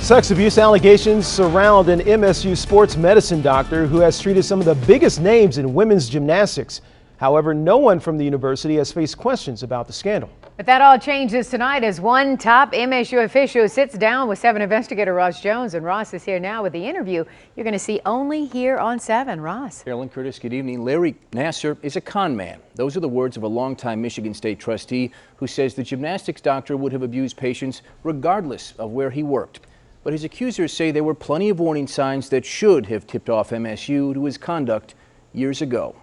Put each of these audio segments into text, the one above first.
Sex abuse allegations surround an MSU sports medicine doctor who has treated some of the biggest names in women's gymnastics. However, no one from the university has faced questions about the scandal. But that all changes tonight as one top MSU official sits down with 7 investigator Ross Jones. And Ross is here now with the interview you're going to see only here on 7. Ross. Carolyn Curtis, good evening. Larry Nassar is a con man. Those are the words of a longtime Michigan State trustee who says the gymnastics doctor would have abused patients regardless of where he worked. But his accusers say there were plenty of warning signs that should have tipped off MSU to his conduct years ago.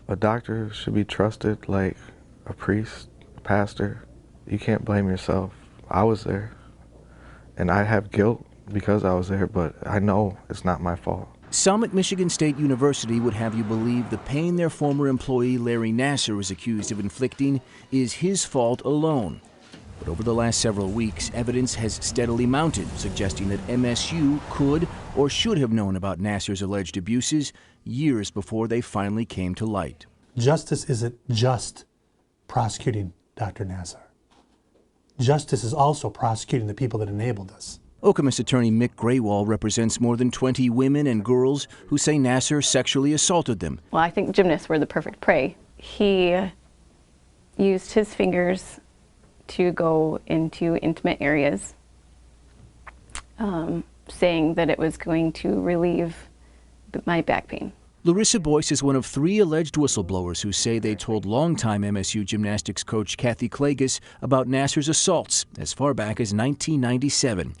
A doctor should be trusted like a priest, a pastor. You can't blame yourself. I was there, and I have guilt because I was there, but I know it's not my fault. Some at Michigan State University would have you believe the pain their former employee Larry Nassar is accused of inflicting is his fault alone. But over the last several weeks, evidence has steadily mounted, suggesting that MSU could or should have known about Nassar's alleged abuses years before they finally came to light. Justice isn't just prosecuting Dr. Nassar. Justice is also prosecuting the people that enabled us. Okemos attorney Mick Graywall represents more than 20 women and girls who say Nassar sexually assaulted them. Well, I think gymnasts were the perfect prey. He used his fingers to go into intimate areas, saying that it was going to relieve my back pain. Larissa Boyce is one of 3 alleged whistleblowers who say they told longtime MSU gymnastics coach Kathy Klages about Nassar's assaults as far back as 1997.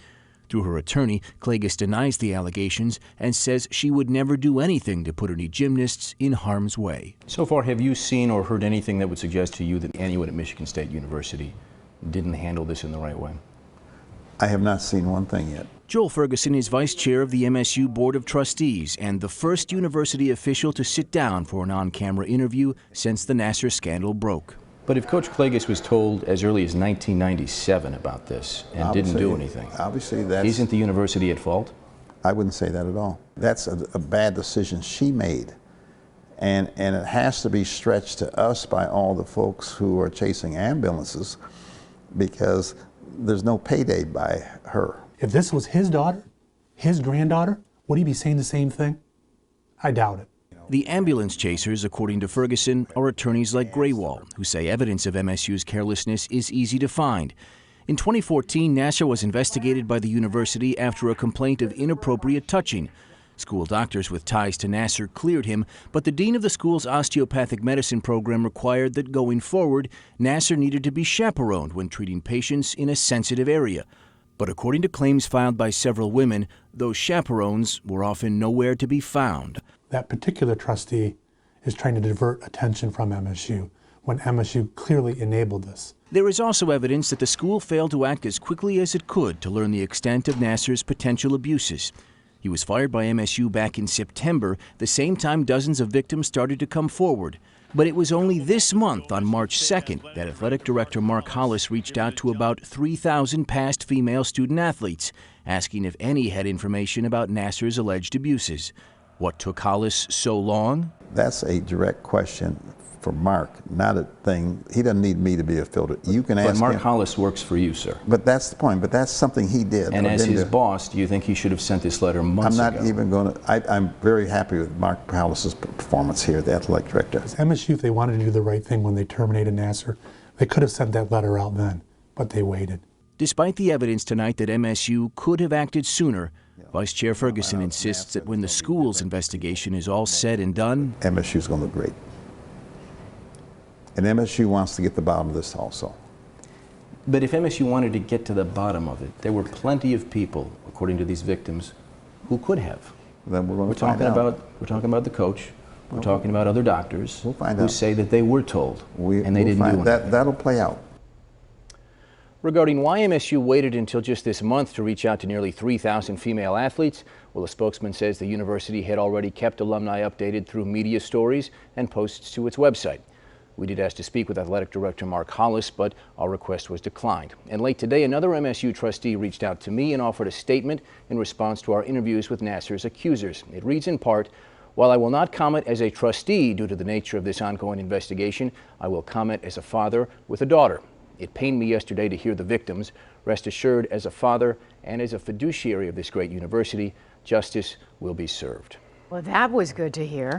Through her attorney, Klages denies the allegations and says she would never do anything to put any gymnasts in harm's way. So far, have you seen or heard anything that would suggest to you that anyone at Michigan State University didn't handle this in the right way? I have not seen one thing yet. Joel Ferguson is vice chair of the MSU Board of Trustees and the first university official to sit down for an on-camera interview since the Nassar scandal broke. But if Coach Klages was told as early as 1997 about this and didn't do anything, obviously isn't the university at fault? I wouldn't say that at all. That's a bad decision she made. And it has to be stretched to us by all the folks who are chasing ambulances, because there's no payday by her. If this was his daughter, his granddaughter, would he be saying the same thing? I doubt it. The ambulance chasers, according to Ferguson, are attorneys like Graywall, who say evidence of MSU's carelessness is easy to find. In 2014, Nassar was investigated by the university after a complaint of inappropriate touching. School doctors with ties to Nassar cleared him, but the dean of the school's osteopathic medicine program required that going forward, Nassar needed to be chaperoned when treating patients in a sensitive area. But according to claims filed by several women, those chaperones were often nowhere to be found. That particular trustee is trying to divert attention from MSU when MSU clearly enabled this. There is also evidence that the school failed to act as quickly as it could to learn the extent of Nassar's potential abuses. He was fired by MSU back in September, the same time dozens of victims started to come forward. But it was only this month, on March 2nd, that athletic director Mark Hollis reached out to about 3,000 past female student athletes, asking if any had information about Nassar's alleged abuses. What took Hollis so long? That's a direct question for Mark, not a thing. He doesn't need me to be a filter. You can ask him. But Mark Hollis works for you, sir. But that's the point. But that's something he did. And as his boss, do you think he should have sent this letter months ago? I'm not even going to. I'm very happy with Mark Hollis's performance here, the athletic director. MSU, if they wanted to do the right thing when they terminated Nassar, they could have sent that letter out then, but they waited. Despite the evidence tonight that MSU could have acted sooner, Vice Chair Ferguson insists that when the school's investigation is all said and done, MSU's going to look great. And MSU wants to get to the bottom of this also. But if MSU wanted to get to the bottom of it, there were plenty of people, according to these victims, who could have. Then we're talking about the coach. We're talking about other doctors who say that they were told and they didn't do anything. That'll play out. Regarding why MSU waited until just this month to reach out to nearly 3,000 female athletes, well, a spokesman says the university had already kept alumni updated through media stories and posts to its website. We did ask to speak with athletic director Mark Hollis, but our request was declined. And late today, another MSU trustee reached out to me and offered a statement in response to our interviews with Nassar's accusers. It reads in part, "While I will not comment as a trustee due to the nature of this ongoing investigation, I will comment as a father with a daughter. It pained me yesterday to hear the victims. Rest assured, as a father and as a fiduciary of this great university, justice will be served. Well, that was good to hear.